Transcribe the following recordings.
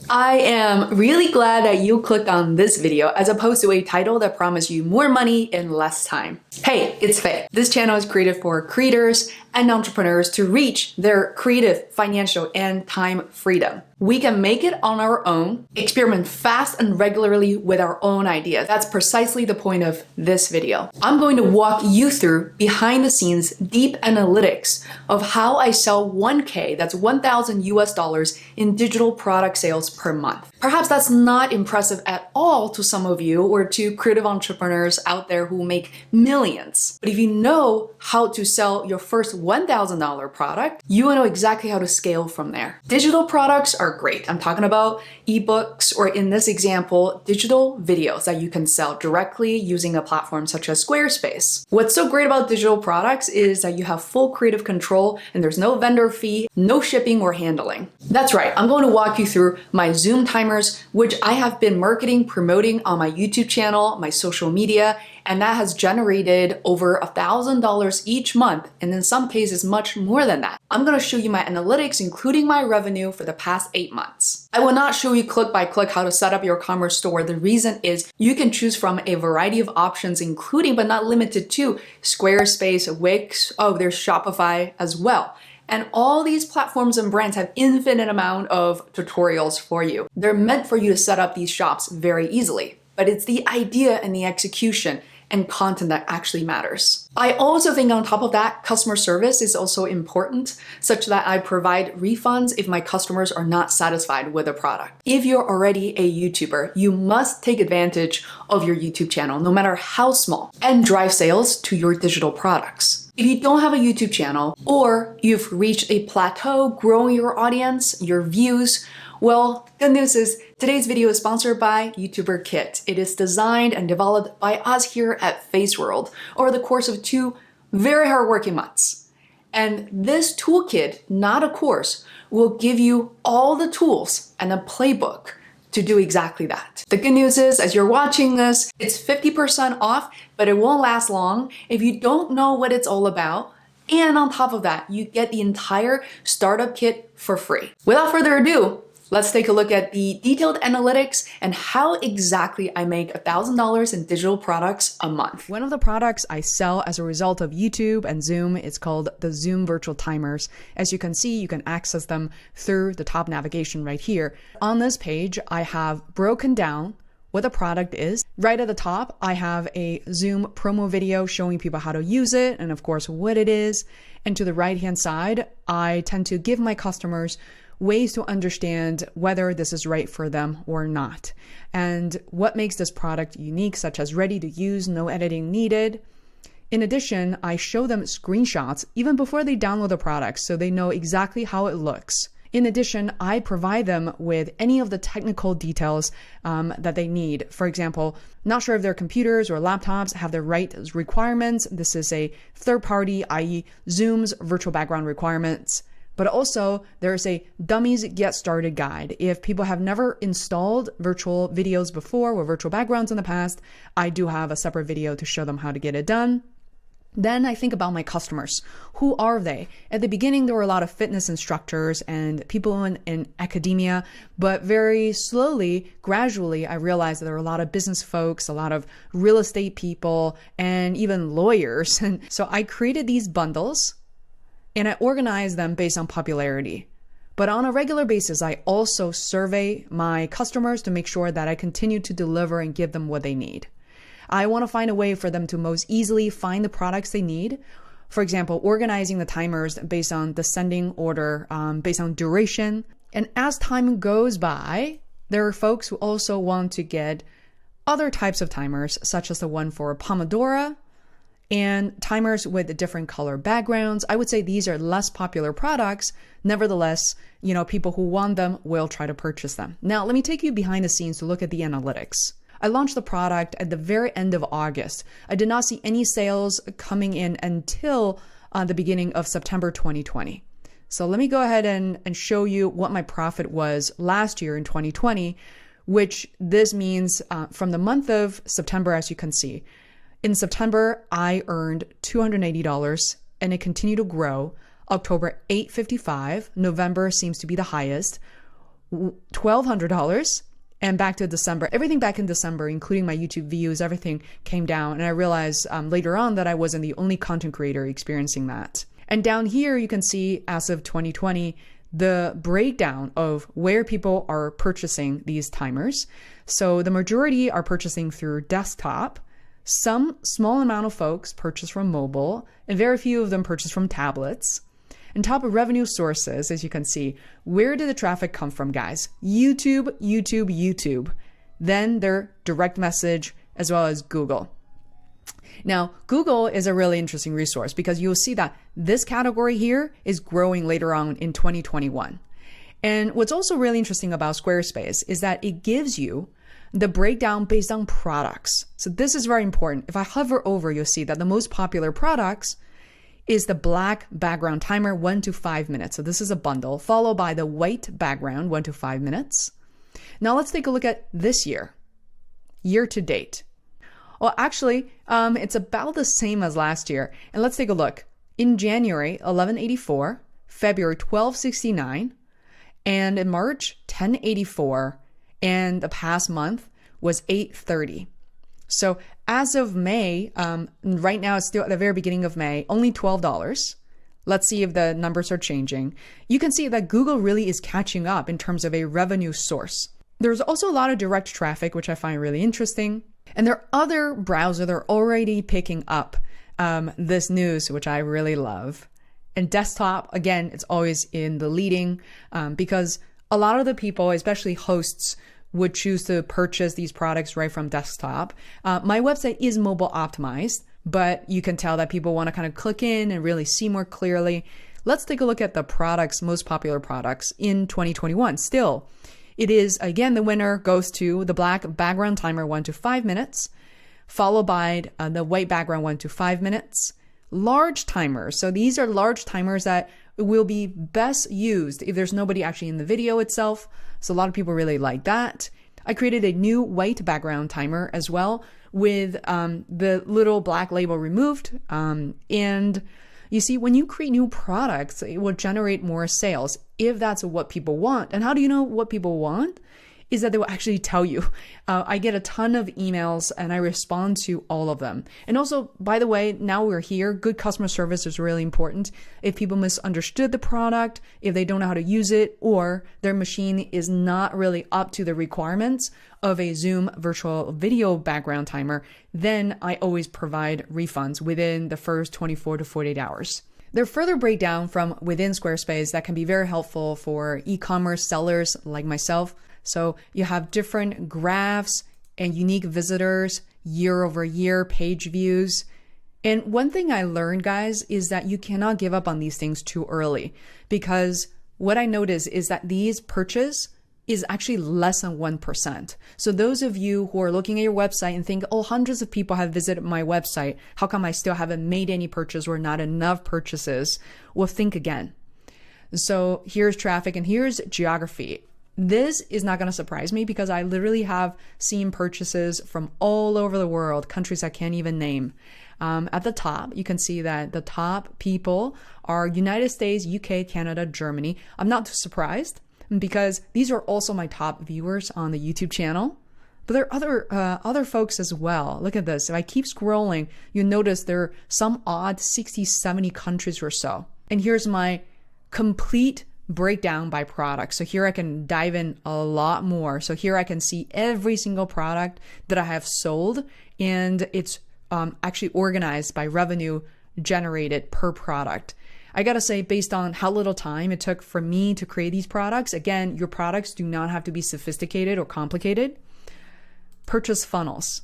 I am really glad that you clicked on this video as opposed to a title that promised you more money in less time. Hey, it's Faye. This channel is created for creators and entrepreneurs to reach their creative, financial, and time freedom. We can make it on our own, experiment fast and regularly with our own ideas. That's precisely the point of this video. I'm going to walk you through behind the scenes deep analytics of how I sell 1K, that's 1,000 US dollars in digital product sales per month. Perhaps that's not impressive at all to some of you or to creative entrepreneurs out there who make millions. But if you know how to sell your first $1,000 product, you will know exactly how to scale from there. Digital products are great. I'm talking about ebooks, or in this example, digital videos that you can sell directly using a platform such as SquareSpace. What's so great about digital products is that you have full creative control and there's no vendor fee, no shipping or handling. That's right, I'm going to walk you through my Zoom timers, which I have been marketing, promoting on my YouTube channel, my social media, and that has generated over $1,000 each month, and in some cases much more than that. I'm gonna show you my analytics, including my revenue for the past 8 months. I will not show you click by click how to set up your commerce store. The reason is you can choose from a variety of options, including but not limited to Squarespace, Wix, there's Shopify as well. And all these platforms and brands have infinite amount of tutorials for you. They're meant for you to set up these shops very easily, but it's the idea and the execution and content that actually matters. I also think on top of that, customer service is also important, such that I provide refunds if my customers are not satisfied with a product. If you're already a YouTuber, you must take advantage of your YouTube channel, no matter how small, and drive sales to your digital products. If you don't have a YouTube channel, or you've reached a plateau growing your audience, your views, well, good news is today's video is sponsored by YouTuber Kit. It is designed and developed by us here at Feisworld over the course of 2 very hardworking months. And this toolkit, not a course, will give you all the tools and a playbook to do exactly that. The good news is, as you're watching this, it's 50% off, but it won't last long if you don't know what it's all about. And on top of that, you get the entire startup kit for free. Without further ado, let's take a look at the detailed analytics and how exactly I make $1,000 in digital products a month. One of the products I sell as a result of YouTube and Zoom is called the Zoom Virtual Timers. As you can see, you can access them through the top navigation right here. On this page, I have broken down what the product is. Right at the top, I have a Zoom promo video showing people how to use it and of course what it is. And to the right-hand side, I tend to give my customers ways to understand whether this is right for them or not, and what makes this product unique, such as ready to use, no editing needed. In addition, I show them screenshots even before they download the product so they know exactly how it looks. In addition, I provide them with any of the technical details that they need. For example, not sure if their computers or laptops have the right requirements. This is a third party, i.e. Zoom's virtual background requirements. But also, there's a Dummies Get Started guide. If people have never installed virtual videos before or virtual backgrounds in the past, I do have a separate video to show them how to get it done. Then I think about my customers. Who are they? At the beginning, there were a lot of fitness instructors and people in academia, but very slowly, gradually, I realized that there were a lot of business folks, a lot of real estate people, and even lawyers. And so I created these bundles and I organize them based on popularity. But on a regular basis, I also survey my customers to make sure that I continue to deliver and give them what they need. I want to find a way for them to most easily find the products they need. For example, organizing the timers based on descending order, based on duration. And as time goes by, there are folks who also want to get other types of timers, such as the one for Pomodoro, and timers with different color backgrounds. I would say these are less popular products. Nevertheless, people who want them will try to purchase them. Now, let me take you behind the scenes to look at the analytics. I launched the product at the very end of August. I did not see any sales coming in until the beginning of September 2020. So let me go ahead and show you what my profit was last year in 2020, which this means from the month of September, as you can see. In September, I earned $280 and it continued to grow. October, $855. November seems to be the highest. $1,200. And back to December, everything back in December, including my YouTube views, everything came down. And I realized later on that I wasn't the only content creator experiencing that. And down here, you can see as of 2020, the breakdown of where people are purchasing these timers. So the majority are purchasing through desktop. Some small amount of folks purchase from mobile, and very few of them purchase from tablets. And top of revenue sources, as you can see, where did the traffic come from, guys? YouTube, YouTube, YouTube. Then their direct message, as well as Google. Now, Google is a really interesting resource because you'll see that this category here is growing later on in 2021. And what's also really interesting about Squarespace is that it gives you the breakdown based on products. So this is very important. If I hover over, you'll see that the most popular products is the black background timer 1 to 5 minutes. So this is a bundle, followed by the white background 1 to 5 minutes. Now let's take a look at this year to date. Well, actually, it's about the same as last year. And let's take a look. In January, 1184, February, 1269, and in March, 1084, and the past month was 830. So as of May, right now it's still at the very beginning of May, only $12. Let's see if the numbers are changing. You can see that Google really is catching up in terms of a revenue source. There's also a lot of direct traffic, which I find really interesting. And there are other browsers that are already picking up this news, which I really love. And desktop, again, it's always in the leading because a lot of the people, especially hosts, would choose to purchase these products right from desktop. My website is mobile optimized, but you can tell that people want to kind of click in and really see more clearly. Let's take a look at the products, most popular products in 2021. Still, it is, again, the winner goes to the black background timer 1 to 5 minutes, followed by the white background 1 to 5 minutes. Large timers. So these are large timers that will be best used if there's nobody actually in the video itself. So a lot of people really like that. I created a new white background timer as well with the little black label removed. And you see, when you create new products, it will generate more sales if that's what people want. And how do you know what people want? Is that they will actually tell you. I get a ton of emails and I respond to all of them. And also, by the way, now we're here, good customer service is really important. If people misunderstood the product, if they don't know how to use it, or their machine is not really up to the requirements of a Zoom virtual video background timer, then I always provide refunds within the first 24 to 48 hours. There further breakdown from within Squarespace that can be very helpful for e-commerce sellers like myself. So you have different graphs and unique visitors, year over year, page views. And one thing I learned, guys, is that you cannot give up on these things too early, because what I noticed is that these purchase is actually less than 1%. So those of you who are looking at your website and think, oh, hundreds of people have visited my website, how come I still haven't made any purchase or not enough purchases? Well, think again. So here's traffic and here's geography. This is not going to surprise me because I literally have seen purchases from all over the world, countries I can't even name. At the top, you can see that the top people are United States, UK, Canada, Germany. I'm not too surprised because these are also my top viewers on the YouTube channel. But there are other folks as well. Look at this. If I keep scrolling, you notice there are some odd 60, 70 countries or so. And here's my complete breakdown by product. So here I can dive in a lot more. So here I can see every single product that I have sold, and it's actually organized by revenue generated per product. I gotta say, based on how little time it took for me to create these products, again, your products do not have to be sophisticated or complicated. Purchase funnels.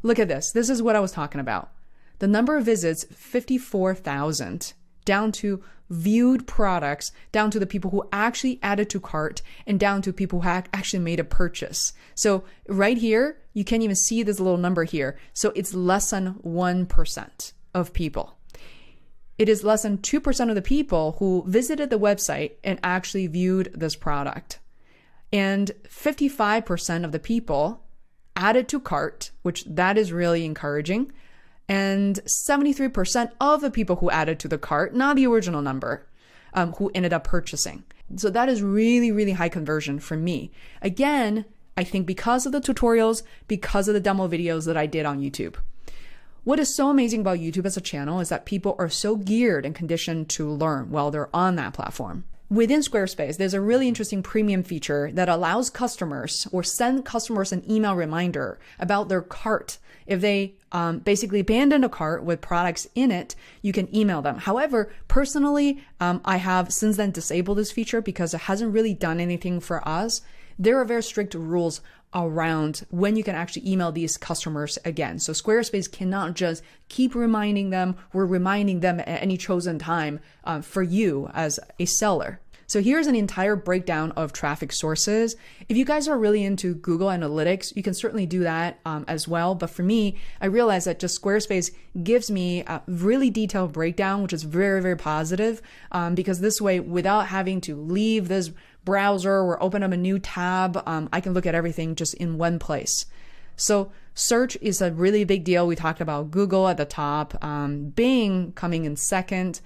Look at this. This is what I was talking about. The number of visits, 54,000, down to viewed products, down to the people who actually added to cart, and down to people who actually made a purchase. So right here, you can't even see this little number here. So it's less than 1% of people. It is less than 2% of the people who visited the website and actually viewed this product. And 55% of the people added to cart, which that is really encouraging. And 73% of the people who added to the cart, not the original number, who ended up purchasing. So that is really, really high conversion for me. Again, I think because of the tutorials, because of the demo videos that I did on YouTube. What is so amazing about YouTube as a channel is that people are so geared and conditioned to learn while they're on that platform. Within Squarespace, there's a really interesting premium feature that allows customers or send customers an email reminder about their cart. If they basically abandon a cart with products in it, you can email them. However, personally, I have since then disabled this feature because it hasn't really done anything for us. There are very strict rules around when you can actually email these customers again. So Squarespace cannot just keep reminding them or reminding them at any chosen time for you as a seller. So here's an entire breakdown of traffic sources. If you guys are really into Google Analytics, you can certainly do that as well. But for me, I realized that just Squarespace gives me a really detailed breakdown, which is very, very positive because this way, without having to leave this browser or open up a new tab, I can look at everything just in one place. So search is a really big deal. We talked about Google at the top, Bing coming in second,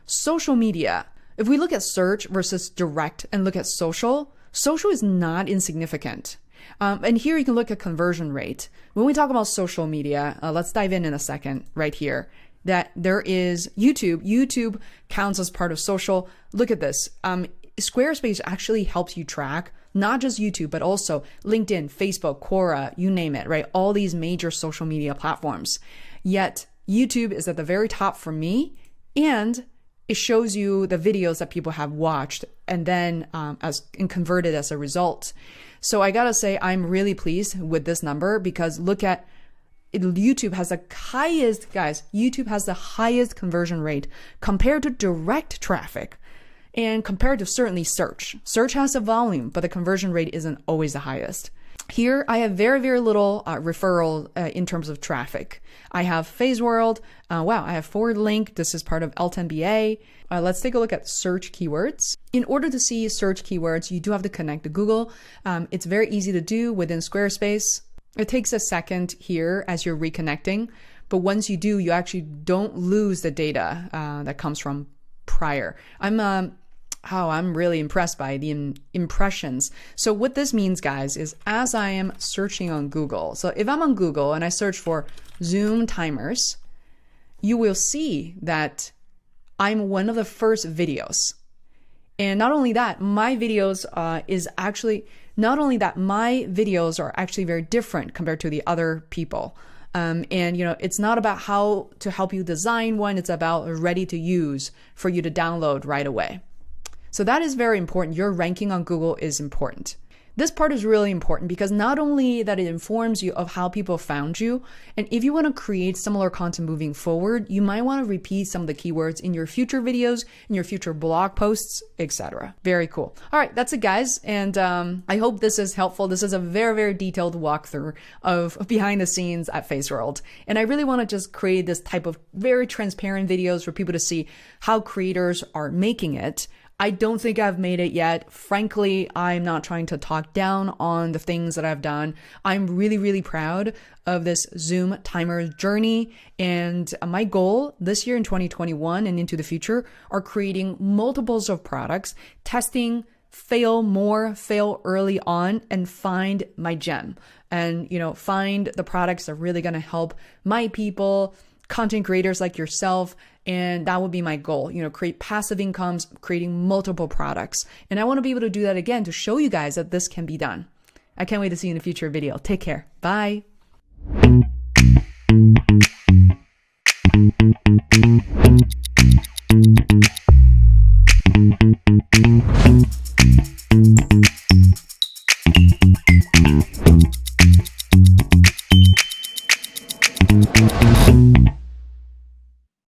social media. If we look at search versus direct and look at social, social is not insignificant. And here you can look at conversion rate. When we talk about social media, let's dive in a second right here. That there is YouTube. YouTube counts as part of social. Look at this. Squarespace actually helps you track not just YouTube, but also LinkedIn, Facebook, Quora, you name it, right? All these major social media platforms. Yet YouTube is at the very top for me, and it shows you the videos that people have watched and then and converted as a result. So I gotta say, I'm really pleased with this number because look at YouTube has the highest, guys, YouTube has the highest conversion rate compared to direct traffic and compared to certainly search. Search has a volume, but the conversion rate isn't always the highest. Here, I have very, very little referral in terms of traffic. I have Feisworld. Wow, I have Forward Link. This is part of L10BA. Let's take a look at search keywords. In order to see search keywords, you do have to connect to Google. It's very easy to do within Squarespace. It takes a second here as you're reconnecting. But once you do, you actually don't lose the data that comes from prior. I'm really impressed by the impressions. So what this means, guys, is as I am searching on Google, so if I'm on Google and I search for Zoom timers, you will see that I'm one of the first videos. And not only that, my videos are actually very different compared to the other people. And it's not about how to help you design one, it's about ready to use for you to download right away. So that is very important. Your ranking on Google is important. This part is really important because not only that it informs you of how people found you, and if you want to create similar content moving forward, you might want to repeat some of the keywords in your future videos, in your future blog posts, etc. Very cool. All right, that's it, guys. And I hope this is helpful. This is a very, very detailed walkthrough of behind the scenes at Feisworld. And I really want to just create this type of very transparent videos for people to see how creators are making it. I don't think I've made it yet. Frankly, I'm not trying to talk down on the things that I've done. I'm really, really proud of this Zoom timer journey. And my goal this year in 2021 and into the future are creating multiples of products, testing, fail more, fail early on, and find my gem. And, find the products that are really going to help my people, content creators like yourself. And that would be my goal, create passive incomes, creating multiple products. And I want to be able to do that again to show you guys that this can be done. I can't wait to see you in a future video. Take care. Bye.